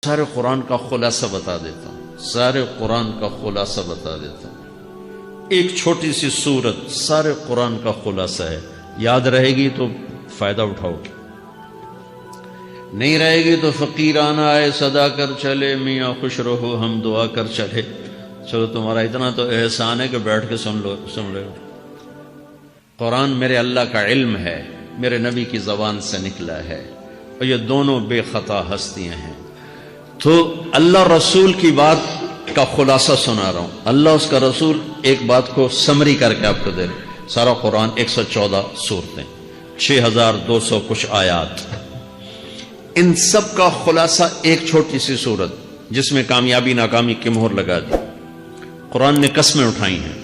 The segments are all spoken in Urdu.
سارے قرآن کا خلاصہ بتا دیتا ہوں، سارے قرآن کا خلاصہ بتا دیتا ہوں۔ ایک چھوٹی سی سورت سارے قرآن کا خلاصہ ہے، یاد رہے گی تو فائدہ اٹھاؤ گے، نہیں رہے گی تو فقیرانہ آئے صدا کر چلے، میاں خوش رہو ہم دعا کر چلے۔ چلو تمہارا اتنا تو احسان ہے کہ بیٹھ کے سن لو۔ قرآن میرے اللہ کا علم ہے، میرے نبی کی زبان سے نکلا ہے، اور یہ دونوں بے خطا ہستیاں ہیں۔ تو اللہ رسول کی بات کا خلاصہ سنا رہا ہوں، اللہ اس کا رسول ایک بات کو سمری کر کے آپ کو دے رہے۔ سارا قرآن 114 سورتیں، 6200 کچھ آیات، ان سب کا خلاصہ ایک چھوٹی سی سورت جس میں کامیابی ناکامی کی مہر لگا دی۔ قرآن نے قسمیں اٹھائی ہیں،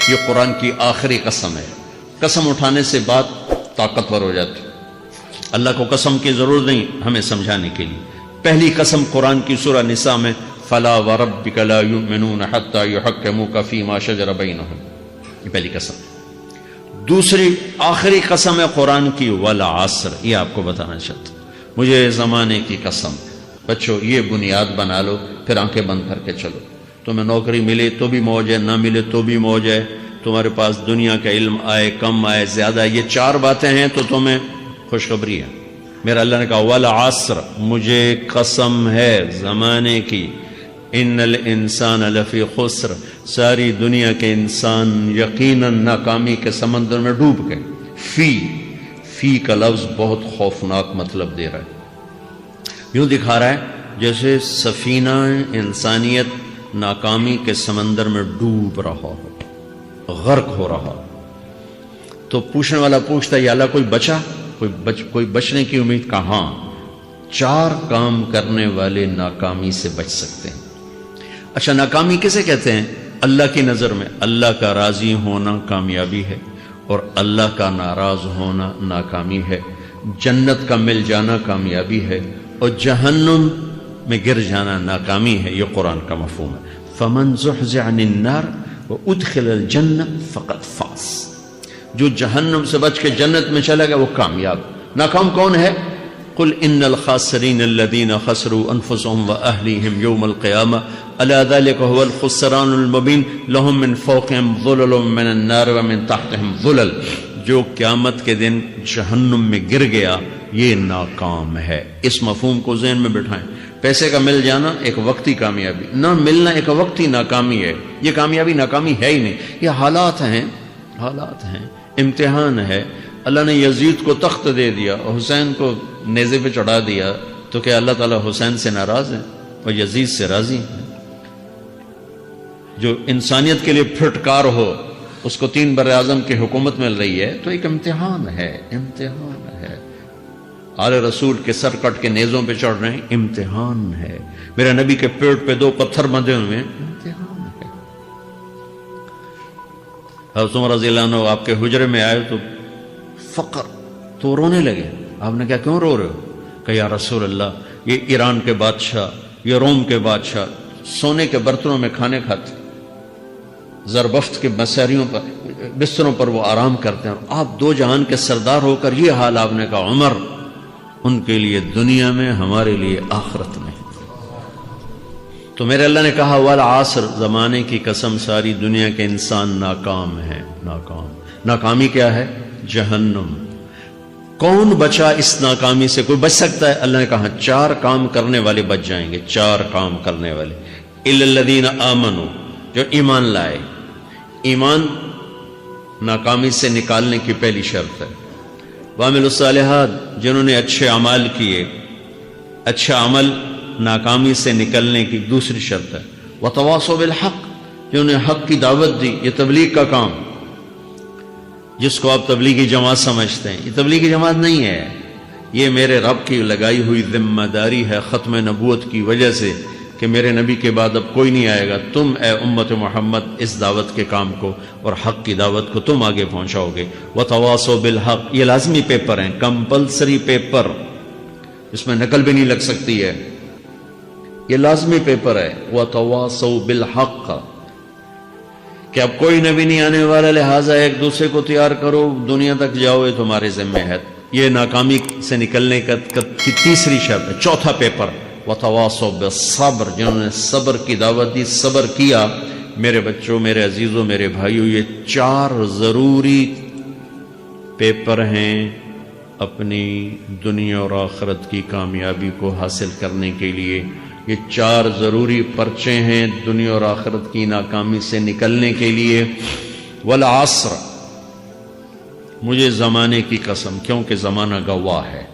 یہ قرآن کی آخری قسم ہے۔ قسم اٹھانے سے بات طاقتور ہو جاتی، اللہ کو قسم کی ضرورت نہیں ہمیں سمجھانے کے لیے۔ پہلی قسم قرآن کی سورہ نساء میں فلا وربک لا یؤمنون حتی یحکموک فیما شجر بینہم، یہ پہلی قسم۔ دوسری آخری قسم ہے قرآن کی والعصر، یہ آپ کو بتانا چاہتا ہوں۔ مجھے زمانے کی قسم، بچوں یہ بنیاد بنا لو، پھر آنکھیں بند کر کے چلو۔ تمہیں نوکری ملے تو بھی موج ہے، نہ ملے تو بھی موج ہے، تمہارے پاس دنیا کا علم آئے کم آئے زیادہ، یہ چار باتیں ہیں تو تمہیں خوشخبری ہے۔ میرا اللہ نے کہا والعصر، مجھے قسم ہے زمانے کی، ان الانسان لفی خسر، ساری دنیا کے انسان یقیناً ناکامی کے سمندر میں ڈوب گئے۔ فی کا لفظ بہت خوفناک مطلب دے رہا ہے، یوں دکھا رہا ہے جیسے سفینہ انسانیت ناکامی کے سمندر میں ڈوب رہا ہو، غرق ہو رہا۔ تو پوچھنے والا پوچھتا ہے یا اللہ کوئی بچا، کوئی بچنے کی امید؟ کہاں؟ چار کام کرنے والے ناکامی سے بچ سکتے ہیں۔ اچھا ناکامی کسے کہتے ہیں؟ اللہ کی نظر میں اللہ کا راضی ہونا کامیابی ہے، اور اللہ کا ناراض ہونا ناکامی ہے۔ جنت کا مل جانا کامیابی ہے، اور جہنم میں گر جانا ناکامی ہے۔ یہ قرآن کا مفہوم ہے۔ فمن زحزح عن النار وادخل الجنہ فقد فاز، جو جہنم سے بچ کے جنت میں چلا گیا وہ کامیاب۔ ناکام کون ہے؟ قل ان الخاسرین الذین خسروا انفسهم واہلیہم یوم القیامہ الا ذلک هو الخسران المبین لهم من فوقهم ظلل من النار ومن تحتهم ظلل، جو قیامت کے دن جہنم میں گر گیا یہ ناکام ہے۔ اس مفہوم کو ذہن میں بٹھائیں۔ پیسے کا مل جانا ایک وقتی کامیابی، نہ ملنا ایک وقتی ناکامی ہے۔ یہ کامیابی ناکامی ہے ہی نہیں، یہ حالات ہیں، حالات ہیں، امتحان ہے۔ اللہ نے یزید کو تخت دے دیا اور حسین کو نیزے پہ چڑھا دیا، تو کیا اللہ تعالیٰ حسین سے ناراض ہے اور یزید سے راضی ہے؟ جو انسانیت کے لیے پھٹکار ہو اس کو 3 براعظم کی حکومت مل رہی ہے تو ایک امتحان ہے، امتحان ہے۔ آل رسول کے سر کٹ کے نیزوں پہ چڑھ رہے ہیں، امتحان ہے۔ میرے نبی کے پیٹ پہ 2 پتھر بندھے ہوئے ہیں، امتحان ہے۔ حضرت عمر رضی اللہ عنہ آپ کے حجرے میں آئے تو فقر، تو رونے لگے۔ آپ نے کہا کیوں رو رہے ہو؟ کہ یا رسول اللہ یہ ایران کے بادشاہ، یہ روم کے بادشاہ سونے کے برتنوں میں کھانے کھاتے، زربفت کے بستروں پر وہ آرام کرتے ہیں، اور آپ 2 جہان کے سردار ہو کر یہ حال۔ آپ نے کہا عمر ان کے لیے دنیا میں، ہمارے لیے آخرت میں۔ تو میرے اللہ نے کہا والعصر، زمانے کی قسم ساری دنیا کے انسان ناکام ہیں، ناکام۔ ناکامی کیا ہے؟ جہنم۔ کون بچا اس ناکامی سے؟ کوئی بچ سکتا ہے؟ اللہ نے کہا 4 کام کرنے والے بچ جائیں گے، 4 کام کرنے والے۔ الا الذین آمنوا، جو ایمان لائے۔ ایمان ناکامی سے نکالنے کی پہلی شرط ہے۔ وعملوا الصالحات، جنہوں نے اچھے اعمال کیے۔ اچھا عمل ناکامی سے نکلنے کی دوسری شرط ہے۔ وتواصوا بالحق، جنہوں نے حق کی دعوت دی۔ یہ تبلیغ کا کام، جس کو آپ تبلیغی جماعت سمجھتے ہیں، یہ تبلیغی جماعت نہیں ہے، یہ میرے رب کی لگائی ہوئی ذمہ داری ہے ختم نبوت کی وجہ سے کہ میرے نبی کے بعد اب کوئی نہیں آئے گا۔ تم اے امت محمد اس دعوت کے کام کو اور حق کی دعوت کو تم آگے پہنچاؤ گے۔ وتواصوا بالحق، یہ لازمی پیپر ہیں، کمپلسری پیپر، اس میں نقل بھی نہیں لگ سکتی ہے، یہ لازمی پیپر ہے۔ وتواصوا بالحق، کہ اب کوئی نبی نہیں آنے والا، لہٰذا ایک دوسرے کو تیار کرو، دنیا تک جاؤ، یہ تمہارے ذمہ ہے۔ یہ ناکامی سے نکلنے کی تیسری شرط ہے۔ چوتھا پیپر وتواصوا بالصبر، جنہوں نے صبر کی دعوت دی، صبر کیا۔ میرے بچوں، میرے عزیزوں، میرے بھائیوں، یہ 4 ضروری پیپر ہیں اپنی دنیا اور آخرت کی کامیابی کو حاصل کرنے کے لیے۔ یہ 4 ضروری پرچے ہیں دنیا اور آخرت کی ناکامی سے نکلنے کے لیے۔ والعصر، مجھے زمانے کی قسم، کیونکہ زمانہ گواہ ہے۔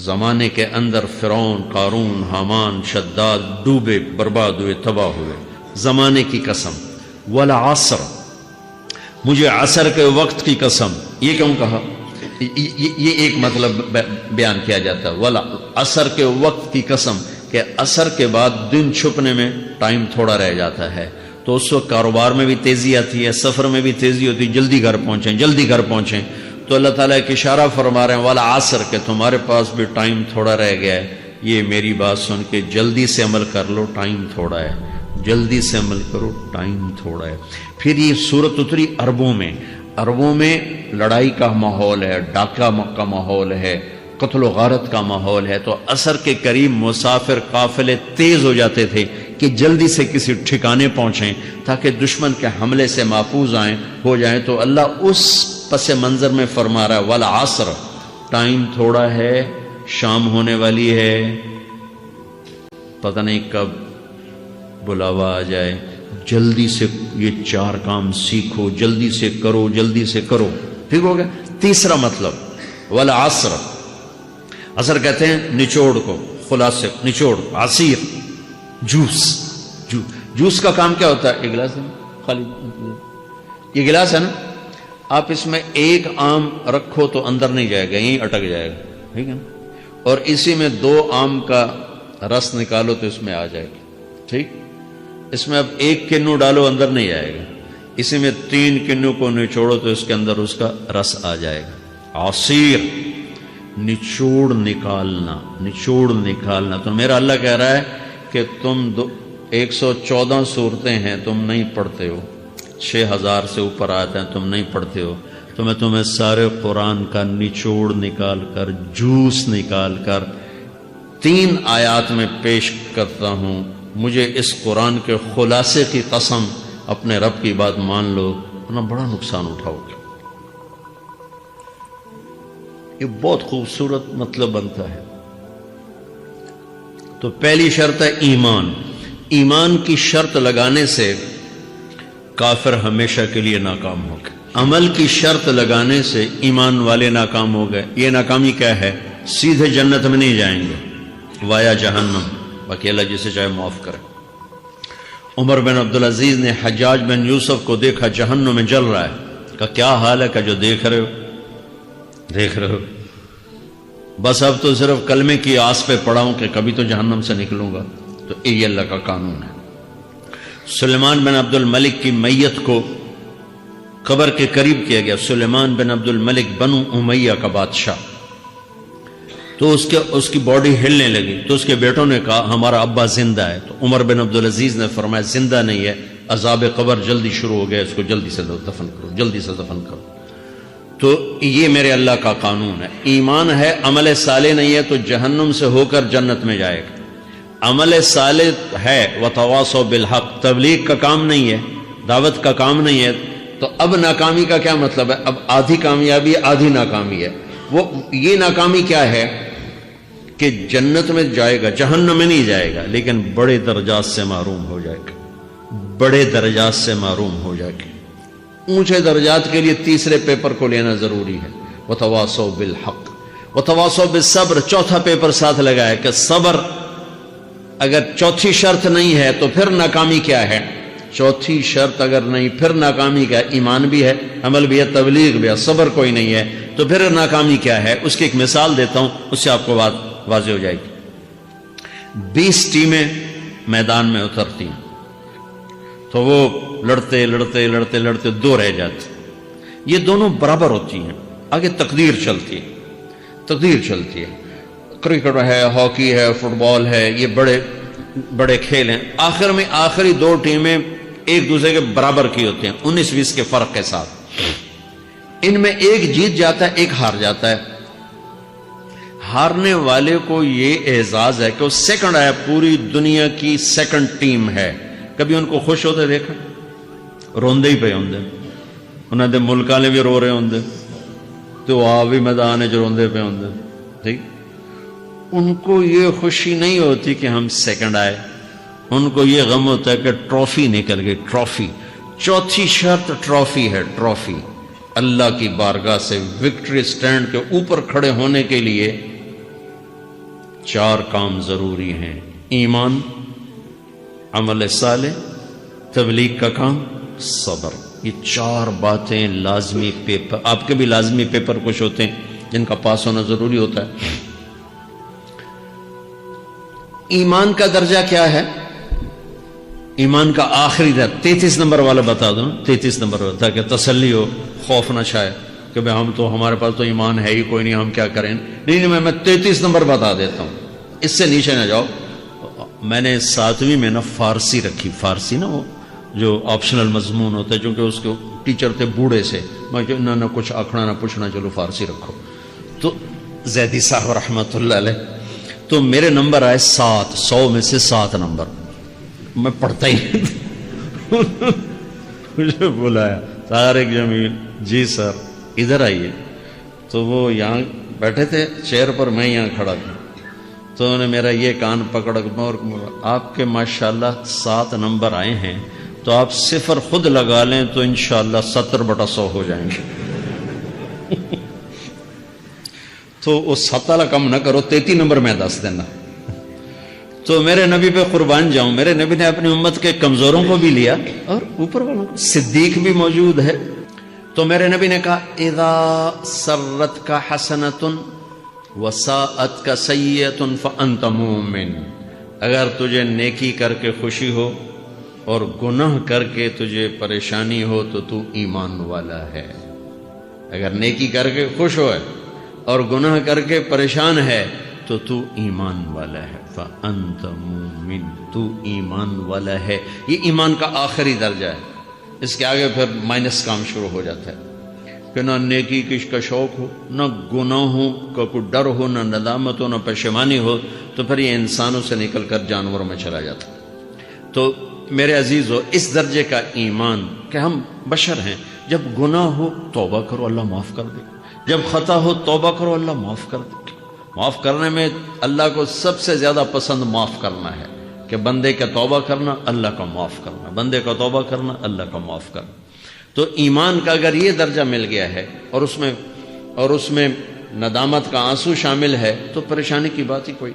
زمانے کے اندر فرعون، قارون، حامان، شداد ڈوبے، برباد ہوئے، تباہ ہوئے۔ زمانے کی قسم۔ والعصر، مجھے عصر کے وقت کی قسم۔ یہ کیوں کہا؟ یہ ایک مطلب بیان کیا جاتا ہے، والعصر کے وقت کی قسم، کہ عصر کے بعد دن چھپنے میں ٹائم تھوڑا رہ جاتا ہے، تو اس وقت کاروبار میں بھی تیزی آتی ہے، سفر میں بھی تیزی ہوتی ہے، جلدی گھر پہنچیں، جلدی گھر پہنچیں۔ تو اللہ تعالیٰ ایک اشارہ فرما رہے ہیں والعصر، کہ تمہارے پاس بھی ٹائم تھوڑا رہ گیا ہے، یہ میری بات سن کے جلدی سے عمل کر لو، ٹائم تھوڑا ہے، جلدی سے عمل کرو، ٹائم تھوڑا ہے۔ پھر یہ صورت اتری عربوں میں۔ عربوں میں لڑائی کا ماحول ہے، ڈاکہ کا ماحول ہے، قتل و غارت کا ماحول ہے، تو عصر کے قریب مسافر قافلے تیز ہو جاتے تھے کہ جلدی سے کسی ٹھکانے پہنچیں تاکہ دشمن کے حملے سے محفوظ ہو جائیں۔ تو اللہ اس پس منظر میں فرما رہا ہے والعصر، ٹائم تھوڑا ہے، شام ہونے والی ہے، پتہ نہیں کب بلاوا آ جائے، جلدی سے یہ 4 کام سیکھو، جلدی سے کرو، جلدی سے کرو۔ ٹھیک ہو گیا؟ تیسرا مطلب والعصر، عصر کہتے ہیں نچوڑ کو، خلاصے، نچوڑ، عصیر، جوس کا کام کیا ہوتا ہے؟ یہ گلاس ہے خالی، یہ گلاس ہے نا، آپ اس میں 1 آم رکھو تو اندر نہیں جائے گا، یہیں اٹک جائے گا، ٹھیک ہے نا؟ اور اسی میں 2 آم کا رس نکالو تو اس میں آ جائے گا، ٹھیک؟ اس میں اب 1 کنو ڈالو، اندر نہیں آئے گا، اسی میں 3 کنو کو نچوڑو تو اس کے اندر اس کا رس آ جائے گا۔ عصیر، نچوڑ نکالنا، نچوڑ نکالنا۔ تو میرا اللہ کہہ رہا ہے کہ تم 114 صورتیں ہیں، تم نہیں پڑھتے ہو، 6000 سے اوپر آتے ہیں، تم نہیں پڑھتے ہو، تو میں تمہیں سارے قرآن کا نچوڑ نکال کر، جوس نکال کر 3 آیات میں پیش کرتا ہوں۔ مجھے اس قرآن کے خلاصے کی قسم، اپنے رب کی بات مان لو، ورنہ بڑا نقصان اٹھاؤ گے۔ یہ بہت خوبصورت مطلب بنتا ہے۔ تو پہلی شرط ہے ایمان۔ ایمان کی شرط لگانے سے کافر ہمیشہ کے لیے ناکام ہو گئے۔ عمل کی شرط لگانے سے ایمان والے ناکام ہو گئے۔ یہ ناکامی کیا ہے؟ سیدھے جنت میں نہیں جائیں گے، وایا جہنم، باقی اللہ جسے چاہے معاف کرے۔ عمر بن عبدالعزیز نے حجاج بن یوسف کو دیکھا جہنم میں جل رہا ہے، کہا کیا حال ہے؟ کہ جو دیکھ رہے ہو، بس اب تو صرف کلمے کی آس پہ پڑا ہوں کہ کبھی تو جہنم سے نکلوں گا۔ تو یہ اللہ کا قانون ہے۔ سلیمان بن عبد الملک کی میت کو قبر کے قریب کیا گیا۔ سلیمان بن عبد الملک بنو امیہ کا بادشاہ، تو اس کی باڈی ہلنے لگی، تو اس کے بیٹوں نے کہا ہمارا ابا زندہ ہے۔ تو عمر بن عبدالعزیز نے فرمایا زندہ نہیں ہے، عذاب قبر جلدی شروع ہو گیا، اس کو جلدی سے دفن کرو، جلدی سے دفن کرو۔ تو یہ میرے اللہ کا قانون ہے۔ ایمان ہے، عمل صالح نہیں ہے تو جہنم سے ہو کر جنت میں جائے گا۔ عمل صالح ہے، وتواصوا بالحق، تبلیغ کا کام نہیں ہے، دعوت کا کام نہیں ہے، تو اب ناکامی کا کیا مطلب ہے؟ اب آدھی کامیابی ہے، آدھی ناکامی ہے۔ وہ یہ ناکامی کیا ہے کہ جنت میں جائے گا، جہنم میں نہیں جائے گا، لیکن بڑے درجات سے محروم ہو جائے گا، بڑے درجات سے محروم ہو جائے گا۔ اونچے درجات کے لیے تیسرے پیپر کو لینا ضروری ہے، وتواصوا بالحق وتواصوا بالصبر۔ چوتھا پیپر ساتھ لگا ہے کہ صبر، اگر چوتھی شرط نہیں ہے تو پھر ناکامی کیا ہے؟ چوتھی شرط اگر نہیں، پھر ناکامی کیا ہے؟ ایمان بھی ہے، عمل بھی ہے، تبلیغ بھی ہے، صبر کوئی نہیں ہے، تو پھر ناکامی کیا ہے؟ اس کی ایک مثال دیتا ہوں، اس سے آپ کو بات واضح ہو جائے گی۔ 20 ٹیمیں میدان میں اترتی ہیں، تو وہ لڑتے لڑتے لڑتے لڑتے 2 رہ جاتے، یہ دونوں برابر ہوتی ہیں، آگے تقدیر چلتی ہے، تقدیر چلتی ہے۔ کرکٹ ہے، ہاکی ہے، فٹ بال ہے، یہ بڑے بڑے کھیل ہیں۔ آخر میں آخری 2 ٹیمیں ایک دوسرے کے برابر کی ہوتی ہیں، 19-20 کے فرق کے ساتھ۔ ان میں ایک جیت جاتا ہے، ایک ہار جاتا ہے۔ ہارنے والے کو یہ اعزاز ہے کہ وہ سیکنڈ آیا، پوری دنیا کی سیکنڈ ٹیم ہے. کبھی ان کو خوش ہوتے دیکھا؟ روندے ہی پہ ہوندے، انہوں نے ملک والے بھی رو رہے ہوندے تو آ بھی میدان جو روندے پہ ہوندے. ٹھیک، ان کو یہ خوشی نہیں ہوتی کہ ہم سیکنڈ آئے، ان کو یہ غم ہوتا ہے کہ ٹرافی نکل گئی. ٹرافی، چوتھی شرط ٹرافی ہے. ٹرافی اللہ کی بارگاہ سے وکٹری سٹینڈ کے اوپر کھڑے ہونے کے لیے 4 کام ضروری ہیں: ایمان، عمل صالح، تبلیغ کا کام، صبر. یہ 4 باتیں لازمی پیپر، آپ کے بھی لازمی پیپر کچھ ہوتے ہیں جن کا پاس ہونا ضروری ہوتا ہے. ایمان کا درجہ کیا ہے؟ ایمان کا آخری درجہ 33 نمبر والا بتا دوں. 33 نمبر والا، تاکہ تسلی ہو، خوف نہ چھائے کہ بھئی ہمارے پاس تو ایمان ہے ہی کوئی نہیں، ہم کیا کریں. نہیں، میں 33 نمبر بتا دیتا ہوں، اس سے نیچے نہ جاؤ. میں نے 7ویں میں نا فارسی رکھی. فارسی نا وہ جو آپشنل مضمون ہوتا ہے، چونکہ اس کے ٹیچر تھے بوڑھے سے، میں کہ نہ کچھ آکھنا نہ پوچھنا، چلو فارسی رکھو. تو زیدی صاحب رحمۃ اللہ علیہ، تو میرے نمبر آئے 7، 100 میں سے 7 نمبر. میں پڑھتا ہی مجھے بلایا طارق جمیل، جی سر ادھر آئیے. تو وہ یہاں بیٹھے تھے چیئر پر، میں یہاں کھڑا تھا. تو انہوں نے میرا یہ کان پکڑ اور آپ کے ماشاءاللہ 7 نمبر آئے ہیں، تو آپ 0 خود لگا لیں تو انشاءاللہ 70/100 ہو جائیں گے. تو وہ 7 والا کم نہ کرو، 33 نمبر میں 10 دینا. تو میرے نبی پہ قربان جاؤں، میرے نبی نے اپنی امت کے کمزوروں کو بھی لیا اور اوپر والوں کو. صدیق بھی موجود ہے. تو میرے نبی نے کہا اذا سرت کا حسنۃ وساءت کا سیئۃ فانت مومن. اگر تجھے نیکی کر کے خوشی ہو اور گناہ کر کے تجھے پریشانی ہو تو تو ایمان والا ہے. اگر نیکی کر کے خوش ہو اور گناہ کر کے پریشان ہے تو تو ایمان والا ہے. فانت مومن، تو ایمان والا ہے. یہ ایمان کا آخری درجہ ہے. اس کے آگے پھر مائنس کام شروع ہو جاتا ہے کہ نہ نیکی کا شوق ہو، نہ گناہوں کا کوئی ڈر ہو، نہ ندامت ہو، نہ پشیمانی ہو، تو پھر یہ انسانوں سے نکل کر جانوروں میں چلا جاتا. تو میرے عزیزو، اس درجے کا ایمان کہ ہم بشر ہیں، جب گناہ ہو توبہ کرو اللہ معاف کر دے، جب خطا ہو توبہ کرو اللہ معاف کر دے. معاف کرنے میں اللہ کو سب سے زیادہ پسند معاف کرنا ہے، کہ بندے کا توبہ کرنا اللہ کا معاف کرنا، بندے کا توبہ کرنا اللہ کا معاف کرنا. تو ایمان کا اگر یہ درجہ مل گیا ہے اور اس میں ندامت کا آنسو شامل ہے تو پریشانی کی بات ہی کوئی.